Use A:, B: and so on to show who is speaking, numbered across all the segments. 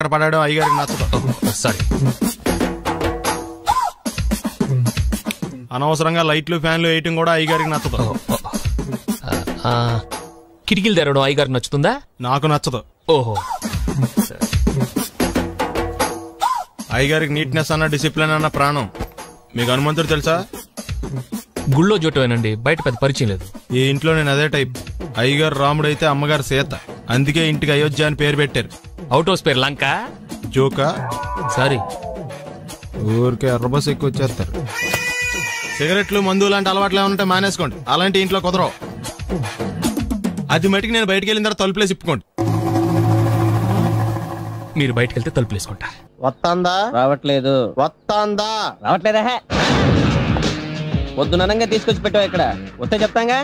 A: అక్కడ పడడం అయ్యగారికి నచ్చదు.
B: సారీ.
A: అనవసరంగా లైట్లు ఫ్యాన్లు వేయటం కూడా అయ్యగారికి నచ్చదు.
B: కిటికీలు తెరవడం అయ్యగారికి నచ్చుతుందా?
A: నాకు నచ్చదు.
B: ఓహో.
A: అయ్యగారికి నీట్నెస్ అన్న డిసిప్లిన్ అన్న ప్రాణం. మీకు హనుమంతుడు తెలుసా?
B: గుళ్ళో జోటమేనండి, బయట పెద్ద పరిచయం లేదు.
A: ఈ ఇంట్లో నేను అదే టైప్. అయ్యగారు రాముడు అయితే అమ్మగారు సీత. అందుకే ఇంటికి అయోధ్య అని పేరు పెట్టారు.
B: అవుట్ హౌస్ పేరు లంక.
A: జోకా?
B: సారీ.
A: ఊరికే ఎర్రబస్ ఎక్కువ వచ్చేస్తారు. సిగరెట్లు మందు లాంటి అలవాట్లు ఏమంటే మానేసుకోండి. అలాంటి ఇంట్లో కుదరవు. అది మటుకు నేను బయటకు వెళ్ళిన తర్వాత తలుపులేసి ఇప్పుకోండి.
B: మీరు బయటకు వెళ్తే తలుపులేసుకుంటా.
C: వస్తాందా?
D: రావట్లేదు.
C: వస్తాందా?
D: రావట్లేదా? పొద్దునంగా తీసుకొచ్చి పెట్టావు ఇక్కడ. వస్తే చెప్తాంగా.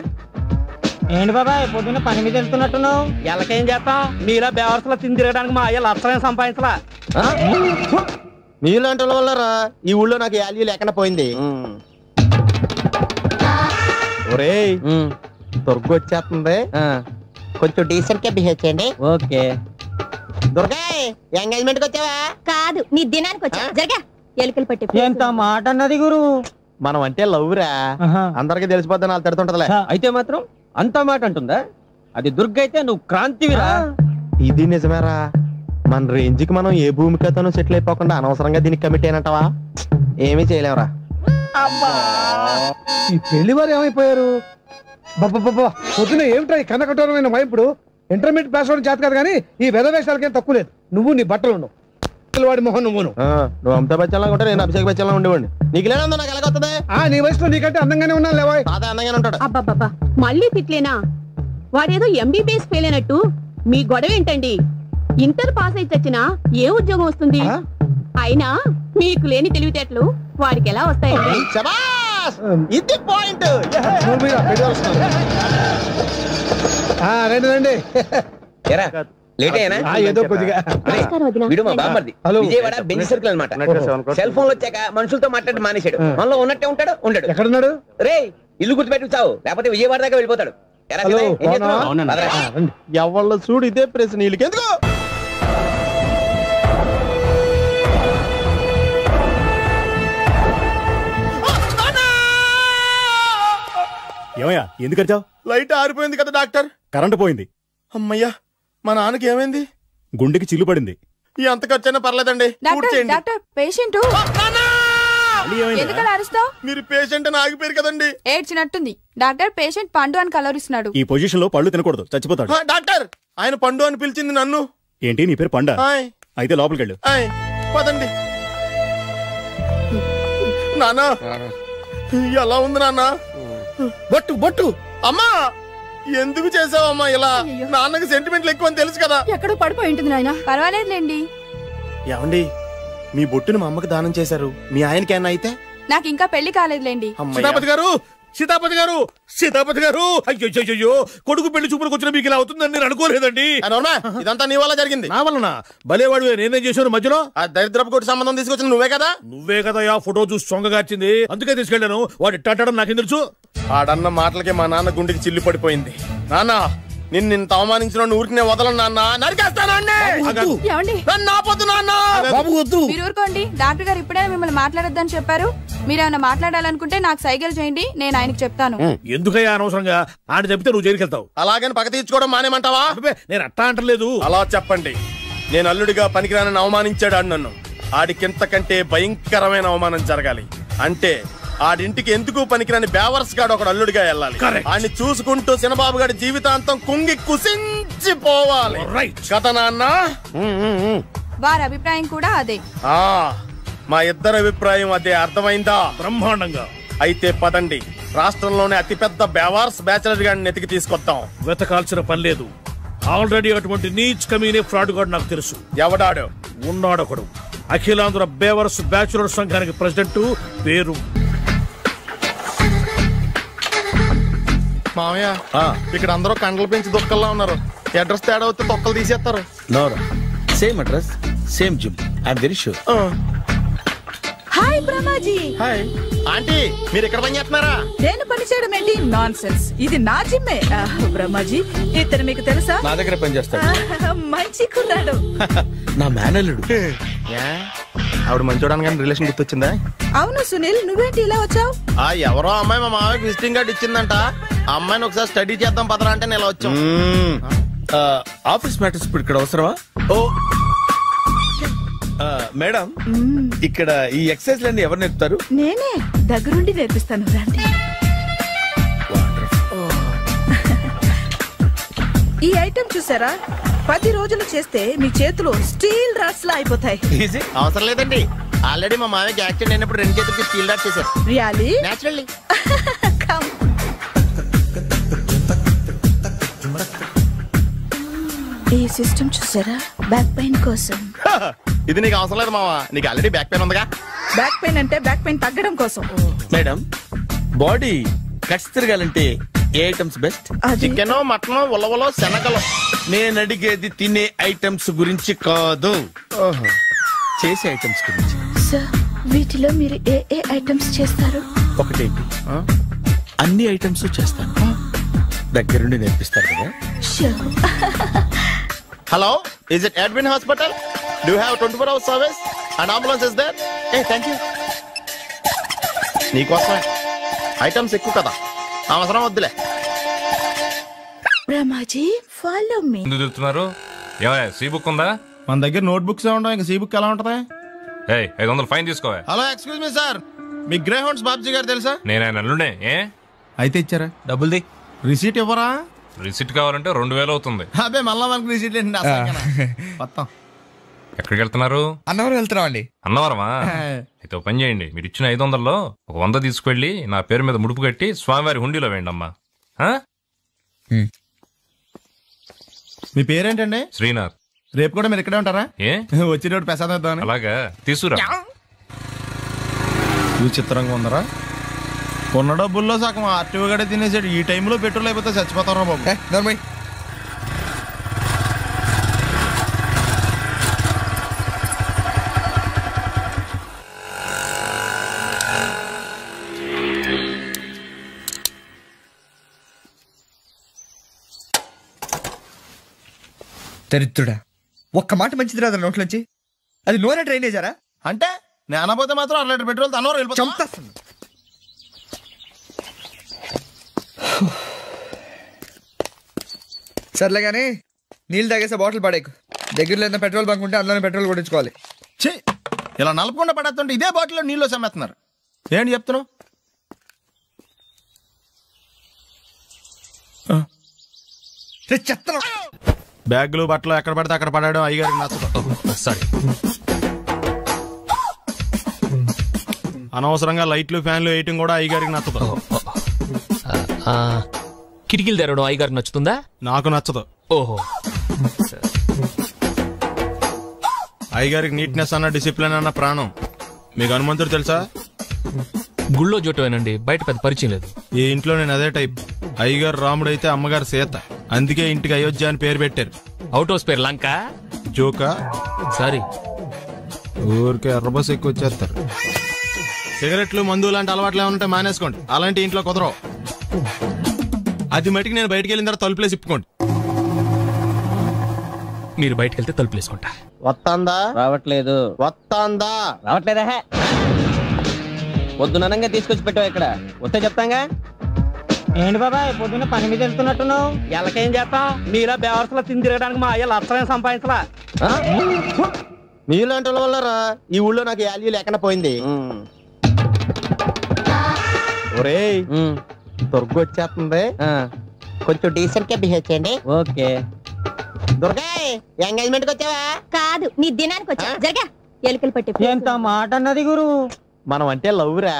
E: ఏంటి బాబాయ్ పొద్దున్న పని మీద వెళ్తున్నట్టున్నావు? ఎలాకేం చేస్తాం? మీలా బేవర్సలో తిని తిరగడానికి మా అయ్య లక్షలేం సంపాదించలా.
C: మీలాంటి వల్లరా ఈ ఊళ్ళో నాకు వాల్యూ లేకుండా పోయింది. ఒరేయ్, దుర్గ వచ్చేస్తుంది, కొంచెం డీసెంట్ గా బిహేవ్ చేయండి.
D: ఓకే.
C: దుర్గా, ఎంగేజ్మెంట్ కి వచ్చావా?
F: కాదు, నీ దినానికి వచ్చా. జరగా ఎలుకలు పట్టి.
E: ఎంత మాట అన్నది గురు.
C: మనం అంటే లవ్రా, అందరికి తెలిసిపోద్దని వాళ్ళు తిడుతుంటదిలే.
D: అయితే మాత్రం అంత మాట అంటుందా? అది దుర్గ అయితే నువ్వు క్రాంతివిరా.
C: ఇది నిజమేరా. మన రేంజ్ కి మనం ఏ భూమికతోనూ సెటిల్ అయిపోకుండా అనవసరంగా దీనికి కమిట్ అయినట్టవా? ఏమీ చేయలేవురా.
G: ఈ పెళ్లి వారు ఏమైపోయారు? బాబా పొద్దున ఏమిటా ఈ కన్నకఠోరమైన వైపుడు? ఇంటర్మీడియట్ పాస్ అవడం చేత కాదు కానీ ఈ వెధవేషాలకేం తక్కువ లేదు. నువ్వు నీ బట్టలు ఉండవు, వాడి మొహం నువ్వును.
C: నువ్వు అమితాబ్ బచ్చన్ లాగా ఉంటే నేను అభిషేక్ బచ్చన్ లాగా ఉండేవాడిని. నీకు లేదా నాకు ఎలాగొస్తుంది?
G: నీ వయసులో నీకంటే అందంగానే ఉన్నాను లేవా?
C: అదే అందంగానే ఉంటాడు.
F: అబ్బాబ్బా, మళ్ళీ తిట్లేనా? వాడేదో ఎంబీబీఎస్ ఫెయిల్ అయినట్టు మీ గొడవ ఏంటండి? ఇంటర్ పాస్ అయితే వచ్చినా ఏ ఉద్యోగం వస్తుంది? అయినా మీకు లేని తెలివితేటలు వాడికి ఎలా వస్తాయండి?
C: ఇది పాయింట్.
G: రండి రండి.
D: ఏదో కొద్దిగా విజయవాడ బెంచ్ సర్కిల్ అనమాట. సెల్ ఫోన్ వచ్చాక మనుషులతో మాట్లాడి మానేశాడు. మనలో ఉన్నట్టే ఉంటాడు. ఉండడు.
G: ఎక్కడున్నాడు?
D: రే, ఇల్లు గుర్తుపెట్టి చావు, లేకపోతే విజయవాడ దాకా వెళ్ళిపోతాడు.
C: ఎవళ్ళ చూడు ఇదే ప్రశ్న. వీళ్ళకి ఎందుకు?
H: ఏమయ్యా, ఎందుకు వచ్చావు?
A: లైట్ ఆరిపోయింది కదా డాక్టర్.
H: కరెంటు పోయింది.
A: అమ్మయ్యా, మా నాన్నకి ఏమైంది?
H: గుండెకి చిల్లు పడింది.
A: ఎంత ఖర్చైనా పర్లేదండి. మీరు పేషెంట్ అని ఆగిపోయారు కదండి.
I: ఏడ్చినట్టుంది. డాక్టర్ పేషెంట్ పండు అని కలరిస్తున్నాడు.
H: ఈ పొజిషన్ లో పళ్ళు తినకూడదు, చచ్చిపోతాడు.
A: డాక్టర్, ఆయన పండు అని పిలిచింది నన్ను.
H: ఏంటి, నీ పేరు పండా? అయితే లోపలికి వెళ్ళు.
A: పదండి. నాన్న ఎలా ఉంది నాన్న?
G: బొట్టు బొట్టు.
A: అమ్మా, ఎందుకు చేసావమ్మా ఇలా? నాన్నకి సెంటిమెంట్లు ఎక్కువ అని తెలుసు కదా.
I: ఎక్కడో పడిపోయి ఉంటుంది నాయన. పర్వాలేదులేండి.
A: ఏమండి, మీ బొట్టును మా అమ్మకి దానం చేశారు. మీ ఆయనకేనా అయితే?
I: నాకు ఇంకా పెళ్లి కాలేదులేండి.
H: సీతాపతి గారు, సీతాపతి గారు, సీతాపతి గారు, అయ్యో, కొడుకు పెళ్లి చూపులకు వచ్చిన మీకు ఇలా అవుతుందని నేను అనుకోలేదండి.
A: ఇదంతా నీ వల్ల జరిగింది.
H: నా వలన? భలేవాడు, నేనేం చేశాను మధ్యలో?
A: ఆ దరిద్రపు కొట్టి సంబంధం తీసుకొచ్చిన నువ్వే కదా.
H: నువ్వే కదా ఆ ఫోటో చూసి సొంగగార్చింది. అందుకే తీసుకెళ్లాను. వాడు ఇట్టాడడం నాకేం తెలుసు?
A: ఆడన్న మాటలకి మా నాన్న గుండెకి చిల్లు పడిపోయింది. నాన్న, నిన్ను అవమానించిన ఊరికి నేను వదలను నాన్న. నరికేస్తానండి.
I: మీరు ఊరుకోండి. డాక్టర్ గారు ఇప్పుడే మిమ్మల్ని మాట్లాడొద్దని చెప్పారు. మీరేమైనా మాట్లాడాలనుకుంటే నాకు సైకిల్ చేయండి, నేను ఆయనకి చెప్తాను.
H: ఎందుకయ్యా అనవసరంగా? ఆయన చెప్తే నువ్వు జైలుకి వెళ్తావు.
A: అలాగని పక్క తీర్చుకోవడం మానేమంటావా?
H: నేను అట్టా అంటలేదు.
A: అలా చెప్పండి. నేను అల్లుడిగా పనికిరానని అవమానించాడు ఆడు నన్ను. ఆడికింతకంటే భయంకరమైన అవమానం జరగాలి. అంటే ఆడింటికి ఎందుకు పనికిరాని బేవర్స్ గాడు ఒకడు అల్లుడిగా వెళ్ళాలి. ఆడిని చూసుకుంటూ చిన్నబాబు గారి జీవితాంతం కుంగి కుసించిపోవాలి. కదా నాన్న?
I: వారి అభిప్రాయం కూడా అదే.
A: మా ఇద్దరి అభిప్రాయం అదే. అర్థమైందా?
H: బ్రహ్మాండంగా.
A: అయితే పదండి, రాష్ట్రంలోనే అతిపెద్ద బేవార్స్ బ్యాచిలర్ గాడిని ఎతికి తీసుకొద్దాం.
H: వెతకాల్సిన పని లేదు. ఆల్రెడీ అటువంటి నీచ్ కమీనే ఫ్రాడ్ గాడు నాకు తెలుసు.
A: ఎవడాడు?
H: ఉన్నాడొకడు. అఖిలాంధ్ర బేవర్స్ బ్యాచులర్ సంఘానికి ప్రెసిడెంట్, పేరు
A: మామయ్య. ఇక్కడ అందరూ కండలు పెంచి దుక్కల్లా ఉన్నారు. అడ్రస్ తేడా వస్తే తొక్కలు తీసేస్తారు.
J: Same address, same gym. I'm very sure. Hi Brahmaji.
A: Hi aunty, మీరు ఇక్కడ పని చేస్తున్నారా?
J: నేను పని చేయడం ఏంటి? Non sense. ఇది నా జిమ్మే. బ్రహ్మాజీ, ఇతను మీకు తెలుసా?
H: నా దగ్గర పని చేస్తాడు.
J: మంచి కుర్రాడు.
H: నా మేనల్లుడు.
A: ఆవిడ మంచోడానికి కానీ రిలేషన్ గుర్తొచ్చిందా?
J: అవును సునీల్, నువ్వేంటి ఇలా వచ్చావు?
A: ఎవరో అమ్మాయి మా మామయ్యకి విజిటింగ్ కార్డు ఇచ్చిందంట. ఆ అమ్మాయిని ఒకసారి స్టడీ చేద్దాం పదరా అంటే నేను ఇలా వచ్చాం.
H: ఆఫీస్ మ్యాటర్స్ ఇప్పుడు ఇక్కడ అవసరమా? ఓ మేడం, ఇక్కడ ఈ ఎక్సర్సైజ్ లన్నీ ఎవరు నేర్పుతారు?
J: నేనే దగ్గరుండి నేర్పిస్తాను, రండి. ఈ ఐటెం చూసారా? 10 రోజులు చేస్తే మీ చేతులు స్టీల్ రాట్స్ లా అయిపోతాయి.
A: అవసరం లేదండి, ఆల్రెడీ మా మామయ్యకి యాక్సిడెంట్ అయినప్పుడు 2 చేతులకి స్టీల్ డాట్ చేశారు.
J: రియల్లీ?
A: నేచురల్లీ.
J: కమ్. ఈ సిస్టమ్ చూసారా? బ్యాక్ పెయిన్ కోసం.
A: ఇది నీకు అవసరం లేదు మావా, నీకు ఆల్రెడీ బ్యాక్ పెయిన్ ఉందిగా.
J: బ్యాక్ పెయిన్ అంటే బ్యాక్ పెయిన్ తగ్గడం కోసం.
H: మేడం, బాడీ కట్స్ తిరగాలంటే ఏ ఐటమ్స్ బెస్ట్?
A: చికెన్, మటన్, ఉలవలో, శనగలు.
H: నేను అడిగేది తినే ఐటమ్స్ గురించి కాదు, చేసే ఐటమ్స్ గురించి.
J: సార్, వీటిలో మీరు ఏ ఏ ఐటమ్స్ చేస్తారు?
H: ఒకటేంటి, అన్ని ఐటమ్స్ చేస్తాను. దగ్గరుండి నేర్పిస్తారు కదా?
A: Hello, is it admin hospital? Do you have 24 hours service and ambulance is there? Thank you. నీకోసమే ఐటమ్స్ ఎక్కువ కదా, అవసరం వద్దులే.
J: Brahmaji, follow me.
K: ఎందుకు తిరుగుతున్నారు? ఏమయ్య, సీ బుక్ ఉందా?
A: మన దగ్గర నోట్ బుక్స్ ఉండవు, ఇంకా సీ బుక్ ఎలా ఉంటది?
K: 500 ఫైన్ తీసుకోవా.
A: హలో, ఎక్స్క్యూజ్ మీ సార్, మీ గ్రే హౌండ్స్ బాబ్జీ గారు తెలుసా?
K: నేను ఆయన అల్లుడే. ఏ
A: అయితే ఇచ్చారా?
K: డబ్బుల్ది
A: రిసీట్ ఇవ్వరా?
K: రిసిట్ కావాలంటే 2000 అవుతుంది.
A: అదే మళ్ళా మనకి రిసీట్ మొత్తం.
K: ఎక్కడికి వెళ్తున్నారు?
L: అన్నవరం వెళ్తున్నాం అండి.
K: అన్నవరమా? అయితే పని చేయండి, మీరు ఇచ్చిన 500లో 100 తీసుకెళ్లి నా పేరు మీద ముడుపు కట్టి స్వామివారి హుండీలో వేయండి అమ్మా.
A: మీ పేరేంటండి?
K: శ్రీనాథ్.
A: రేపు కూడా మీరు ఇక్కడే ఉంటారా?
K: ఏ
A: వచ్చేటప్పుడు ప్రసాదం ఇద్దామని.
K: అలాగా, తీసుకురా.
A: విచిత్రంగా ఉందరా, ఉన్న డబ్బుల్లో సగం ఆర్టీఓ గడే తినేసాడు. ఈ టైంలో పెట్రోల్ అయిపోతే చచ్చిపోతారా బాబు.
L: నర్మయ్, దరిద్రుడా, ఒక్క మాట మంచిది రాదు నోట్లోంచి. అది నూనె డ్రైనేజారా?
A: అంటే నేను అనబోతే మాత్రం 1 లీటర్ పెట్రోల్ తనవరం వెళ్ళిపోతా.
L: సర్లే కానీ నీళ్ళు తాగేసే బాటిల్ పడేకు. దగ్గరలో ఏదైనా పెట్రోల్ బంక్ ఉంటే అందులోనే పెట్రోల్ కొట్టించుకోవాలి.
A: ఇలా నలపకుండా పడేస్తుంటే ఇదే బాటిల్లో నీళ్ళు సమ్మేస్తున్నారు. ఏంటి చెప్తున్నావు? బ్యాగులు బట్టలు ఎక్కడ పడితే అక్కడ పడాడు అయ్యగారికి నచ్చదు.
B: సారీ.
A: అనవసరంగా లైట్లు ఫ్యాన్లు వేయటం కూడా అయ్యగారికి నచ్చదు.
B: కిటికీలు తెరవడం అయ్యగారికి నచ్చుతుందా?
A: నాకు నచ్చదు.
B: ఓహో.
A: అయ్యగారికి నీట్నెస్ అన్న డిసిప్లిన్ అన్న ప్రాణం. మీకు హనుమంతుడు తెలుసా?
B: గుళ్ళో జోటమేనండి, బయట పెద్ద పరిచయం లేదు.
A: ఈ ఇంట్లో నేను అదే టైప్. అయ్యగారు రాముడు అయితే అమ్మగారు సీత, అందుకే ఇంటికి అయోధ్య అని పేరు పెట్టారు.
B: అవుట్ హౌస్ పేరు లంక.
A: జోకా?
B: సారీ.
A: ఊరికే ఎర్రబస్ ఎక్కువ వచ్చేస్తారు. సిగరెట్లు మందు లాంటి అలవాట్లు ఏమంటే మానేసుకోండి, అలాంటి ఇంట్లో కుదరవు. అది మటుకు నేను బయటకు వెళ్ళిన తర్వాత తలుపులేసి ఇప్పుకోండి.
B: మీరు బయటకు వెళ్తే తలుపులు వేసుకుంటా.
C: వస్తాందా?
D: రావట్లేదు.
C: వస్తాందా?
D: రావట్లేదా? పొద్దుననంగా తీసుకొచ్చి పెట్టావు ఇక్కడ, వస్తే చెప్తాంగా.
E: ఏంటి బాబాయ్, పొద్దున్న పని మీద వెళ్తున్నట్టున్నావు? ఎలాకేం చేస్తాం? మీలా బేవర్సలా తిని తిరగడానికి మా అయ్య లక్షలేం సంపాదించలా.
C: మీలాంటి వాళ్ళ వల్లరా ఈ ఊళ్ళో నాకు వాల్యూ లేకుండా పోయింది. ఒరేయ్, దుర్గ వచ్చేస్తుంది, కొంచెం డీసెంట్ గా బిహేవ్ చేయండి.
D: ఓకే.
C: దుర్గా, ఎంగేజ్మెంట్ కి వచ్చావా?
F: కాదు, నీ దినానికి వచ్చా. జరగా, ఎలుకలు పట్టి.
E: ఎంత మాట అన్నది గురు.
C: మనం అంటే లవ్ రా,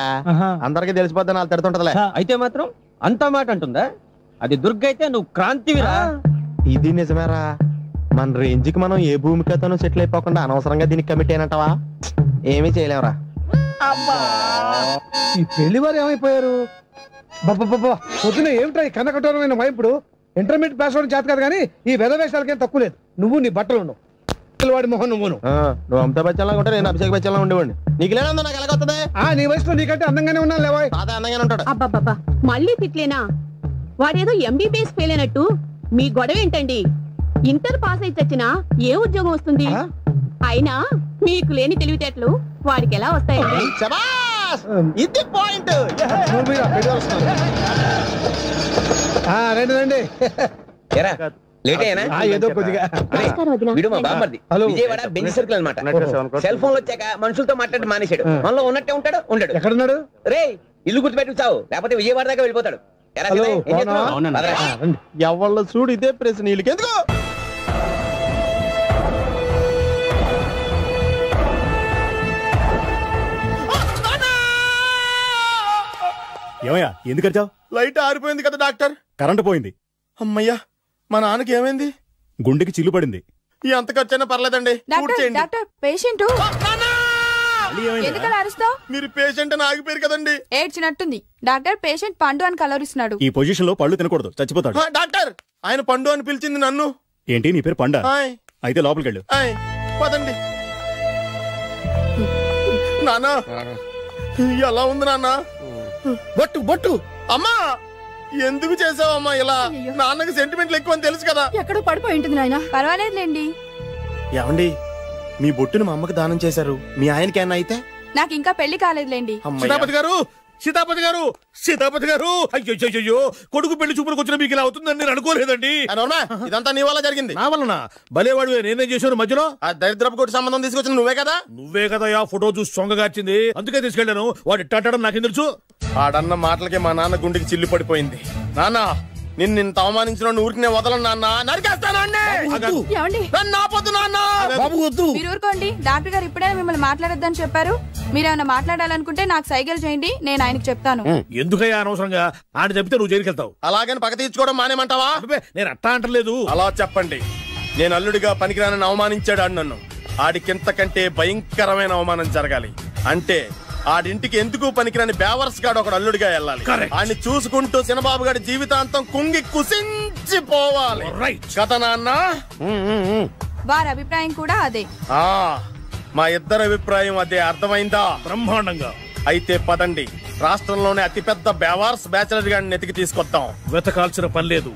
C: అందరికి తెలిసిపోద్దని వాళ్ళు తిడుతుంటదిలే.
D: అయితే మాత్రం అంత మాట అంటుందా? అది దుర్గ అయితే నువ్వు క్రాంతివిరా.
C: ఇది నిజమేరా, మన రేంజ్ కి మనం ఏ భూమికతోనూ సెటిల్ అయిపోకుండా అనవసరంగా దీనికి కమిట్ అయినట్టవా? ఏమీ చేయలేవురా.
G: ఈ పెళ్లి వారు ఏమైపోయారు? పొద్దున ఏమిటా ఈ కన్నకఠోరమైన వైపుడు? ఇంటర్మీడియట్ పాస్ అవడం చేత కాదు కానీ ఈ వెధవేషాలకేం తక్కువ లేదు. నువ్వు నీ బట్టలు ఉండవు. వాడి మొహం నువ్వును.
C: నువ్వు అమితాబ్ బచ్చన్ లాగా ఉంటే నేను అభిషేక్ బచ్చన్ లాగా ఉండేవాడిని. నీకు లేనందో నాకు ఎలాగొస్తుంది?
G: నీ వయసులో నీకంటే అందంగానే ఉన్నాను లేవా?
C: తాత అందంగానే ఉంటాడు.
F: అబ్బబ్బబ్బా మళ్ళీ తిట్లేనా? వాడేదో ఎంబీబీఎస్ ఫెయిల్ అయినట్టు మీ గొడవ ఏంటండి? ఇంటర్ పాస్ అయి చచ్చినా ఏ ఉద్యోగం వస్తుంది? అయినా మీకు లేని తెలివితేటలు వాడికి ఎలా వస్తాయండి?
C: ఇది పాయింట్.
G: రండి రండి.
D: ఏదో కొద్దిగా విజయవాడ బెంచ్ సర్కిల్ అనమాట. సెల్ ఫోన్ వచ్చాక మనుషులతో మాట్లాడి మానేశాడు. మనలో ఉన్నట్టే ఉంటాడు ఉండడు.
G: ఎక్కడున్నాడు?
D: రే ఇల్లు గుర్తుపెట్టి చావు, లేకపోతే విజయవాడ దాకా వెళ్ళిపోతాడు.
C: ఎవళ్ళ చూడు ఇదే ప్రశ్న. వీళ్ళకి ఎందుకు?
M: ఏమయ్యా ఎందుకు వచ్చావు?
A: లైట్ ఆరిపోయింది కదా డాక్టర్.
M: కరెంటు పోయింది.
A: అమ్మయ్యా మా నాన్నకి ఏమైంది?
M: గుండెకి చిల్లు పడింది.
A: ఎంత ఖర్చైనా పర్లేదండి.
I: డాక్టర్ పేషెంట్ ఎందుకలా అరుస్తావు?
A: మీరు పేషెంట్ అని ఆగిపోయారు కదండి.
I: ఏడ్చినట్టుంది. డాక్టర్ పేషెంట్ పండు అని కలవరిస్తున్నాడు.
M: ఈ పొజిషన్ లో పళ్ళు తినకూడదు, చచ్చిపోతాడు.
A: డాక్టర్ ఆయన పండు అని పిలిచింది నన్ను.
M: ఏంటి నీ పేరు పండా? అయితే లోపలికి వెళ్ళు.
A: పదండి. నాన్న ఎలా ఉంది నాన్న?
H: బొట్టు బొట్టు.
A: అమ్మా ఎందుకు చేసావమ్మా ఇలా? నాన్నకి సెంటిమెంట్లు ఎక్కువ అని తెలుసు కదా.
I: ఎక్కడో పడిపోయి ఉంటుంది నాయన. పర్వాలేదులేండి.
A: ఏమండి మీ బొట్టును మా అమ్మకి దానం చేశారు, మీ ఆయనకి ఏమన్నా అయితే?
I: నాకు ఇంకా పెళ్లి కాలేదులేండి.
H: సీతాపతి గారు సీతాపతి గారు సీతాపతి గారు అయ్యో కొడుకు పెళ్లి చూపులకు వచ్చిన మీకు ఇలా అవుతుందని నేను అనుకోలేదండి.
A: ఇదంతా నీ వల్ల జరిగింది.
H: నా వలన? భలేవాడు. నేనేం చేశాను మధ్యలో?
A: ఆ దరిద్రపు కొట్టి సంబంధం తీసుకొచ్చిన నువ్వే కదా.
H: నువ్వే కదా ఆ ఫోటో చూసి సొంగగార్చింది, అందుకే తీసుకెళ్లాను. వాడు ఇట్టాడడం నాకేం తెలుసు?
A: ఆడన్న మాటలకే మా నాన్న గుండెకి చిల్లు పడిపోయింది. నాన్న నిన్ను అవమానించిన ఊరికి నేను వదలను నాన్న.
I: మీరు ఊరుకోండి. డాక్టర్ గారు ఇప్పుడైనా మిమ్మల్ని మాట్లాడొద్దని చెప్పారు. మీరేమైనా మాట్లాడాలనుకుంటే నాకు సైగలు చేయండి, నేను ఆయనకు చెప్తాను.
H: ఎందుకయ్యా అనవసరంగా? ఆయన చెప్తే నువ్వు జైలుకి వెళ్తావు.
A: అలాగని పక్క తీర్చుకోవడం మానేమంటావా?
H: నేను అట్టా అంటలేదు.
A: అలా చెప్పండి. నేను అల్లుడిగా పనికిరానని అవమానించాడు ఆడు నన్ను. ఆడికింతకంటే భయంకరమైన అవమానం జరగాలి. అంటే ఆడింటికి ఎందుకు పనికిరాని బేవర్స్ గాడు ఒకడు అల్లుడిగా వెళ్ళాలి. ఆడిని చూసుకుంటూ చిన్నబాబు గారి జీవితాంతం కుంగి కుసించిపోవాలి కదా నాన్న.
I: వారి అభిప్రాయం కూడా అదే.
A: మా ఇద్దరి అభిప్రాయం అదే. అర్థమైందా?
H: బ్రహ్మాండంగా.
A: అయితే పదండి, రాష్ట్రంలోనే అతిపెద్ద బేవార్స్ బ్యాచిలర్ గాడిని ఎతికి తీసుకొద్దాం.
H: వెతకాల్సిన పని లేదు.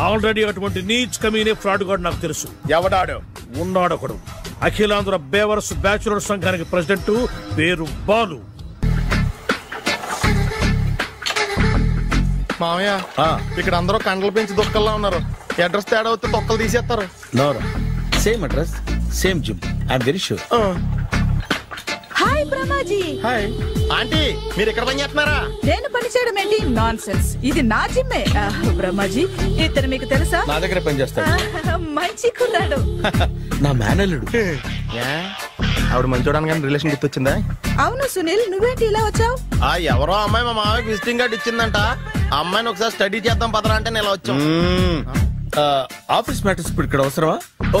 H: ఆల్రెడీ అటువంటి నీచ్ కమీనే ఫ్రాడ్ గాడు నాకు తెలుసు.
A: ఎవడాడు?
H: ఉన్నాడొకడు. అఖిలాంధ్ర బేవర్స్ బ్యాచులర్ సంఘానికి ప్రెసిడెంట్, పేరు బాలు.
A: మామయ్య ఇక్కడ అందరూ కండలు పెంచి దుక్కల్లా ఉన్నారు. అడ్రస్ తేడా వస్తే తొక్కలు తీసేస్తారు.
H: Same address, same gym. I'm very sure.
J: Hi Brahmaji.
A: Hi aunty, మీరు ఇక్కడ పని చేస్తున్నారా?
J: నేను పని చేయడం ఏంటి? Non sense. ఇది నా జిమ్మే. బ్రహ్మాజీ ఇతను మీకు తెలుసా?
H: నా దగ్గర పని చేస్తాడు.
J: మంచి కుర్రాడు.
H: నా మేనల్లుడు.
A: ఆవిడ మంచోడానికి రిలేషన్ గుర్తొచ్చిందా?
J: అవును సునీల్, నువ్వేంటి ఇలా వచ్చావు?
A: ఎవరో అమ్మాయి మా మామయ్యకి విజిటింగ్ కార్డు ఇచ్చిందంట. ఆ అమ్మాయిని ఒకసారి స్టడీ చేద్దాం పదరా అంటే నేను ఇలా వచ్చాం.
H: ఆఫీస్ మ్యాటర్స్ ఇప్పుడు ఇక్కడ అవసరమా? ఓ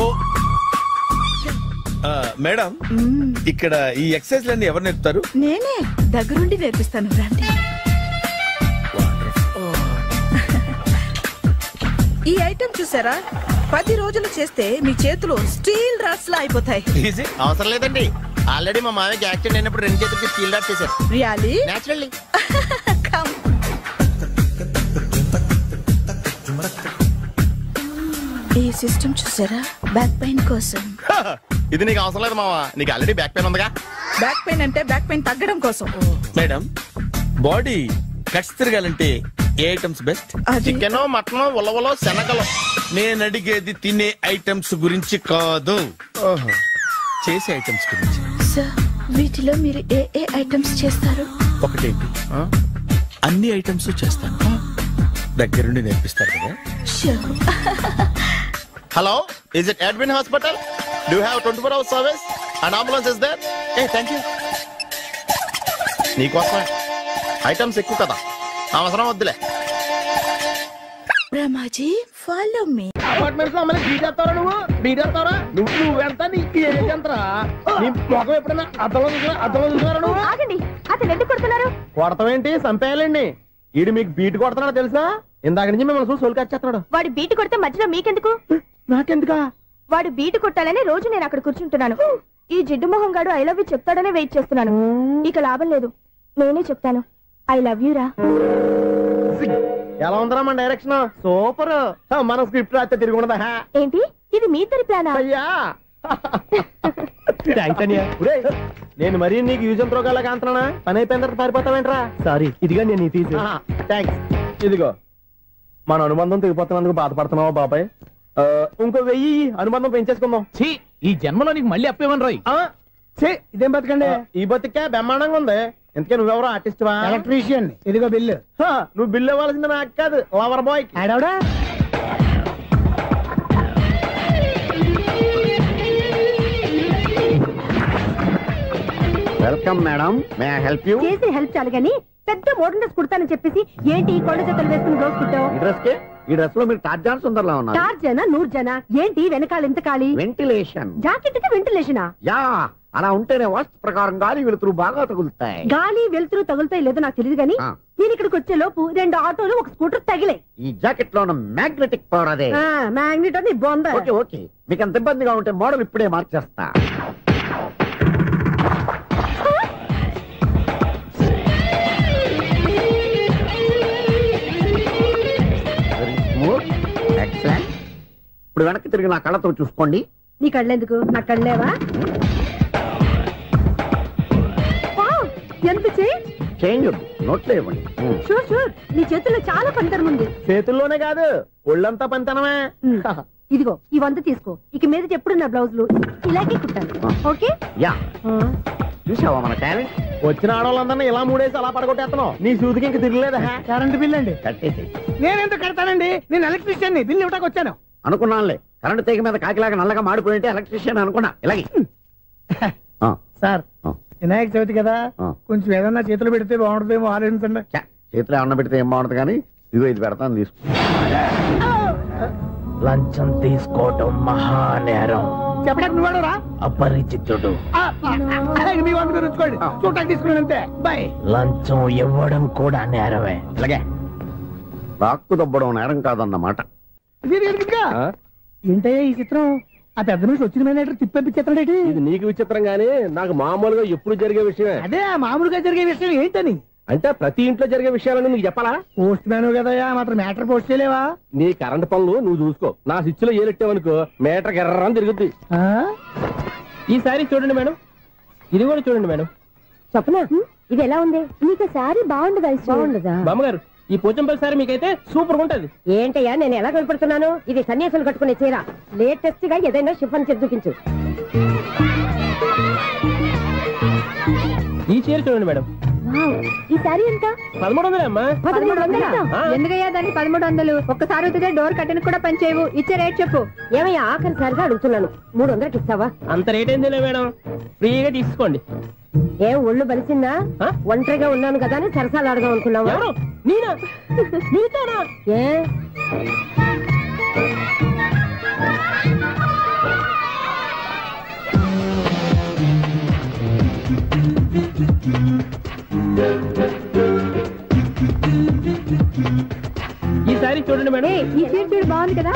H: మేడం, ఇక్కడ ఈ ఎక్సర్సైజ్ లన్నీ ఎవరు నేర్పుతారు?
J: నేనే దగ్గరుండి నేర్పిస్తాను. రండి. ఈ ఐటమ్ చూసారా? 10 రోజులు చేస్తే మీ చేతులు స్టీల్ రాట్స్ లా అయిపోతాయి.
A: అవసరం లేదండి, ఆల్రెడీ మా మామయ్యకి యాక్సిడెంట్ అయినప్పుడు 2 చేతులకి స్టీల్ రాట్ చేశారు.
J: రియల్లీ?
A: నేచురల్లీ.
J: ఈ సిస్టమ్ చూసారా? బ్యాక్ పెయిన్ కోసం.
A: ఇది నీకు అవసరం లేదు మావా, నీకు ఆల్రెడీ బ్యాక్ పెయిన్ ఉందిగా.
J: బ్యాక్ పెయిన్ అంటే బ్యాక్ పెయిన్ తగ్గడం కోసం.
H: మేడం, బాడీ కట్స్ తిరగాలంటే ఏ ఐటమ్స్ బెస్ట్?
A: చికెన్, మటన్, ఉలవలో, శనగలు.
H: నేను అడిగేది తినే ఐటమ్స్ గురించి కాదు, చేసే ఐటమ్స్ గురించి.
J: సార్, వీటిలో మీరు ఏ ఏ ఐటమ్స్ చేస్తారు?
H: ఒకటేంటి, అన్ని ఐటమ్స్ చేస్తాను. దగ్గరుండి నేర్పిస్తారు కదా.
A: Hello, is it Admin Hospital? Do you have 24 hours service? An ambulance is there? Hey, thank you. నీకోసమే. ఐటమ్స్ ఎక్కువ కదా, అవసరం వద్దులే.
J: బ్రహ్మాజీ, ఫాలో మీ.
D: అపార్ట్మెంట్స్ లో అమ్మని బీటేస్తారా? నువ్వెంత నీకు ఏంటంతరా? నీ మొఖం ఎప్పుడైనా అర్థంలో చూసారా నువ్వు?
F: ఆగండి, అతను ఎందుకు కొడుతున్నారు?
C: కొడతామేంటి? చంపేయాలండి. ఈడు మీకు బీట్ కొడుతున్నాడు తెలుసా? ఇందాక నుంచి మిమ్మల్ని చూసి సోల్కి వచ్చేస్తున్నాడు.
F: వాడు బీటు కొడితే మధ్యలో మీకెందుకు?
C: నాకెందుకా?
N: వాడు బీటు కొట్టాలని రోజు నేను అక్కడ కూర్చుంటున్నాను. ఈ జిడ్డు మొహం గాడు ఐ లవ్ యూ చెప్తాడనే వెయిట్ చేస్తున్నాను. ఇక లాభం లేదు, నేనే చెప్తాను ఐ లవ్ యూ రా.
C: ఎలా ఉందరా మన డైరెక్షన్? సూపర్. మన స్క్రిప్ట్ రాస్తే తిరిగి ఉండదా?
N: ఏంటి ఇది మీ ఇద్దరి ప్లానా?
C: అయ్యా నేను మరీ నీకు యూజ్ అండ్ త్రోగాలా కాంతనా? పని అయిపోయిన తర్వాత పారిపోతావేంట్రా? సారీ, ఇదిగా నేను తీసి. థ్యాంక్స్. ఇదిగో మన అనుబంధం తెగిపోతున్నందుకు బాధపడుతున్నావా బాబాయ్? ఇంకో 1000 అనుబంధం పెంచేసుకుందాం.
E: ఈ జన్మలో నీకు మళ్ళీ అప్పేమని రాయి.
C: ఇదేం బతకండి? ఈ బతికే బ్రహ్మాండంగా ఉంది. ఎందుకే నువ్వెవరో ఆర్టిస్ట్ వా?
G: ఎలక్ట్రీషియన్. ఇదిగో బిల్లు.
C: నువ్వు బిల్లు ఇవ్వాల్సింది నాకు కాదు, లవర్ బాయ్.
G: ఆడవడా?
C: Welcome madam, may I help you?
N: చేసి హెల్ప్ చాలు గానీ పెద్ద మోడల్ డ్రెస్ కుడతానని చెప్పేసి ఏంటి కొండ జతలు వేసుకుని బ్లౌజ్ కుట్టావు?
C: ఈ డ్రెస్ లో మీరు టార్జాన్ సుందర్లా ఉన్నారు.
N: టార్జనా నూర్జనా? ఏంటి వెనకాల ఎంత ఖాళీ?
C: వెంటిలేషన్.
N: జాకెట్ కి వెంటిలేషనా?
C: యా, అలా ఉంటేనే వాస్తు ప్రకారం గాలి వెలుతురు బాగా తగులుతాయి.
N: గాలి వెలుతురు తగులుతాయి లేదో నాకు తెలియదు గానీ నేను ఇక్కడికి వచ్చే లోపు 2 ఆటోలు 1 స్కూటర్ తగిలాయి.
C: ఈ జాకెట్ లో ఉన్న మ్యాగ్నెటిక్ పవర్ అదే.
N: మ్యాగ్నెట్ అని బొంద.
C: ఓకే ఓకే, మీకు అంత ఇబ్బందిగా ఉంటే మోడల్ ఇప్పుడే మార్చేస్తా. ఇప్పుడు వెనక్కి తిరిగి నా కళ్ళతో చూసుకోండి.
N: నీ కళ్ళెందుకు? నా కళ్ళేవా? ఎంత
C: చేంజ్ నోట్లో ఇవ్వండి.
N: షూర్ షూర్, నీ చేతుల్లో చాలా పనితనం ఉంది.
C: చేతుల్లోనే కాదు, ఒళ్ళంతా పనితనమే.
N: ఇదిగో ఈ 100 తీసుకో. ఇక మీద ఎప్పుడు నా బ్లౌజులు ఇలాగే కుట్టాను. ఓకే?
C: యా. చూసావా మన టాలెంట్? వచ్చిన ఆడవాళ్ళందరినీ ఇలా మూడేసి అలా పడగొట్టేస్తున్నావు. నీ సూదికి ఇంక తిరగలేదా?
G: కరెంట్ బిల్ అండి.
C: కట్టేసి.
G: నేనెందుకు కడతానండి? నేను ఎలక్ట్రీషియన్ ని. బిల్లు ఇవ్వడానికి వచ్చాను.
C: అనుకున్నానులే, కరెంట్ తీగ మీద కాకిలాగా నల్లగా మాడిపోయింటే ఎలక్ట్రీషియన్ అనుకున్నా. ఇలాగే
G: సార్, వినాయక చవితి కదా, కొంచెం ఏదన్నా చేతులు పెడితే బాగుంటుందేమో ఆలోచించండి.
C: చేతులు ఏమన్నా పెడితే ఏం బాగుంటుంది కానీ ఇదిగో ఇది పెడతాను, తీసుకో.
D: లంచం తీసుకోవటం మహానేరం.
G: చెప్పడానికి నువ్వాడరా?
D: అపరిచితుడు.
G: మీ వంద మీరు ఉంచుకోండి, చూడటానికి తీసుకున్నాను అంతే. బాయ్.
D: లంచం ఇవ్వడం కూడా నేరమే.
C: అలాగే రాక్కు దబ్బడం నేరం కాదన్నమాట.
G: ఏంటయ్యా ఈ చిత్రం? ఆ పెద్ద నుంచి వచ్చిన మేనేటర్ తిప్పించేస్తాడేంటి?
D: ఇది నీకు విచిత్రం గానీ నాకు మామూలుగా ఎప్పుడు జరిగే విషయమే.
G: అదే మామూలుగా జరిగే విషయం ఏంటని?
D: అంటే ప్రతి ఇంట్లో జరిగే విషయాలని నీకు చెప్పాలా?
G: పోస్ట్ మ్యాన్ కదయ్యా, మాత్రం మ్యాటర్ పోస్ట్ చేయలేవా?
D: నీ కరెంట్ పనులు నువ్వు చూసుకో. నా స్విచ్ లో ఏలెట్టావనుకో మీటర్ ఎర్రని తిరుగుద్ది. ఈసారి చూడండి మేడం, ఇది కూడా చూడండి మేడం.
N: చెప్పనా? ఇది ఎలా ఉంది? నీకు సారీ బాగుండదా? బాగుండదా
D: బామ్మగారు? ఈ పోచంపల్లి సారీ మీకైతే సూపర్ ఉంటది.
N: ఏంటయ్యా నేను ఎలా కనపడుతున్నాను? ఇది సన్యాసులు కట్టుకునే చీర. లేటెస్ట్ గా ఏదైనా షిఫన్ చేసి చూపించు.
D: ఈ చీర చూడండి మేడం.
N: ఈ సారీ ఎంత?
D: 1300 అమ్మా.
N: 1300? ఎందుకయ్యా దాన్ని 1300? ఒక్కసారి అవుతుందే డోర్ కట్టెన్ కూడా పనిచేయవు. ఇచ్చే రేట్ చెప్పు. ఏమయ్యా ఆఖరిసారిగా అడుగుతున్నాను, 300కి ఇస్తావా?
D: అంత రేట్ ఏందిలే మేడం, ఫ్రీగా తీసుకోండి.
N: ఏం ఒళ్ళు బలిసిందా? ఒంటరిగా ఉన్నాను కదా అని సరసాలు అడదాం అనుకున్నావా?
D: నేనా? నీతోనా?
N: ఏ
D: ఈ సారీ చూడండి మేడం.
N: ఈ చీర చూడు బాగుంది కదా.